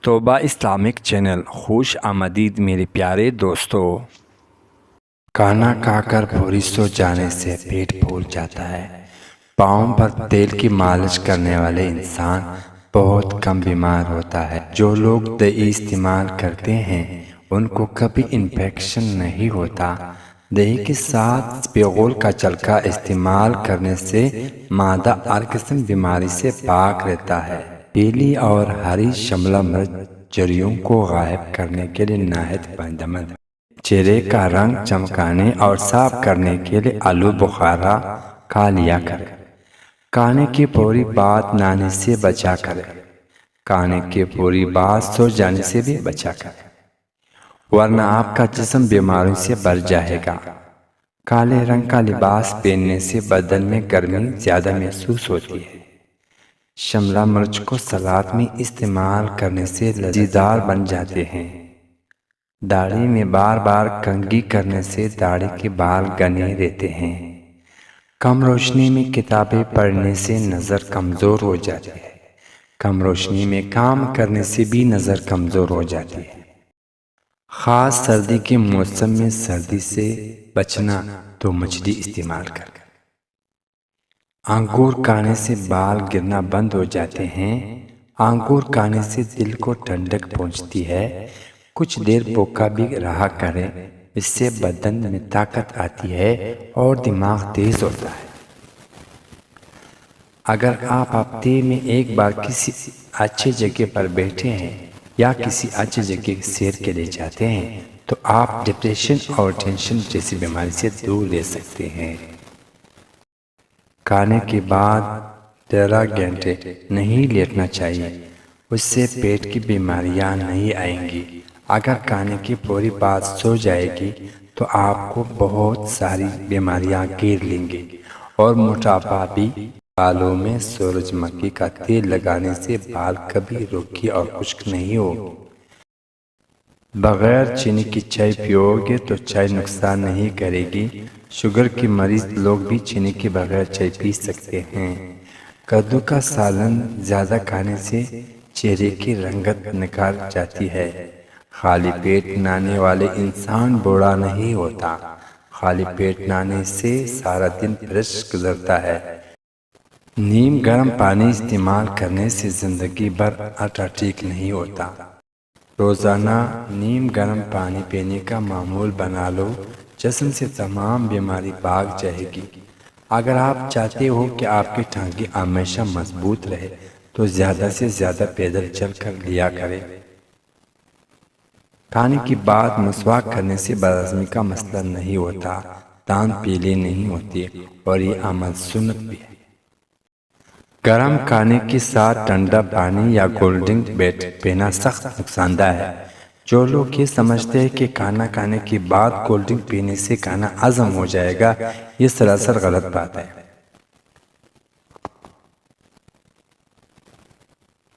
توبہ Islamic channel خوش آمدید میرے پیارے دوستو۔ کھانا کھا کر فوری سو جانے سے پیٹ پھول جاتا ہے۔ پاؤں پر تیل کی مالش کرنے والے انسان بہت کم بیمار ہوتا ہے۔ جو لوگ دہی استعمال کرتے ہیں ان کو کبھی انفیکشن نہیں ہوتا۔ دہی کے ساتھ پیغول کا چلکا استعمال کرنے سے معدہ ہر قسم بیماری سے پاک رہتا ہے۔ پیلی اور ہری شملہ مرچ جریوں کو غائب کرنے کے لیے نہایت فائدہ مند ہے۔ چہرے کا رنگ چمکانے اور صاف کرنے کے لیے آلو بخارا کھا لیا کریں۔ کھانے کے فوری بعد نہانے سے بچا کریں۔ کھانے کے فوری بعد سو جانے سے بھی بچا کریں، ورنہ آپ کا جسم بیماریوں سے بھر جائے گا۔ کالے رنگ کا لباس پہننے سے بدن میں گرمی زیادہ محسوس ہوتی ہے۔ شملہ مرچ کو سلاد میں استعمال کرنے سے لذیذدار بن جاتے ہیں۔ داڑھی میں بار بار کنگھی کرنے سے داڑھی کے بال گھنے رہتے ہیں۔ کم روشنی میں کتابیں پڑھنے سے نظر کمزور ہو جاتی ہے۔ کم روشنی میں کام کرنے سے بھی نظر کمزور ہو جاتی ہے۔ خاص سردی کے موسم میں سردی سے بچنا تو مچھلی استعمال کریں۔ انگور کھانے سے بال گرنا بند ہو جاتے ہیں۔ انگور کھانے سے دل کو ٹھنڈک پہنچتی ہے۔ کچھ دیر بھوکا بھی رہا کریں، اس سے بدن میں طاقت آتی ہے اور دماغ تیز ہوتا ہے۔ اگر آپ ہفتے میں ایک بار کسی اچھی جگہ پر بیٹھے ہیں یا کسی اچھی جگہ سیر کے لیے جاتے ہیں تو آپ ڈپریشن اور ٹینشن جیسی بیماری سے دور رہ سکتے ہیں۔ کھانے کے بعد 13 گھنٹے نہیں لیٹنا چاہیے، اس سے پیٹ کی بیماریاں نہیں آئیں گی۔ اگر کھانے کی فوری بعد سو جائے گی تو آپ کو بہت ساری بیماریاں گھیر لیں گی اور موٹاپا بھی۔ بالوں میں سورج مکھی کا تیل لگانے سے بال کبھی روکھی اور خشک نہیں ہوگی۔ بغیر چینی کی چائے پیو گے تو چائے نقصان نہیں کرے گی۔ شوگر کے مریض لوگ بھی چینی کے بغیر چائے پی سکتے ہیں۔ کدو کا سالن زیادہ کھانے سے چہرے کی رنگت نکھر جاتی ہے۔ خالی پیٹ نہانے والے انسان بوڑھا نہیں ہوتا۔ خالی پیٹ نہانے سے سارا دن فریش گزرتا ہے۔ نیم گرم پانی استعمال کرنے سے زندگی بھر ہارٹ ٹھیک نہیں ہوتا۔ روزانہ نیم گرم پانی پینے کا معمول بنا لو، جسم سے تمام بیماری بھاگ جائے گی۔ اگر آپ چاہتے ہو کہ آپ کی ٹانگیں ہمیشہ مضبوط رہے تو زیادہ سے زیادہ پیدل چل کر لیا کریں۔ کھانے کے بعد مسواک کرنے سے بد ہضمی کا مسئلہ نہیں ہوتا، دانت پیلے نہیں ہوتے اور یہ عمل سنت بھی ہے۔ گرم کھانے کے ساتھ ٹھنڈا پانی یا کولڈ ڈرنک پینا سخت نقصان دہ ہے۔ جو لوگ یہ سمجھتے ہیں کہ کھانا کھانے کے بعد کولڈ ڈرنک پینے سے کھانا ہضم ہو جائے گا، یہ سراسر غلط بات ہے۔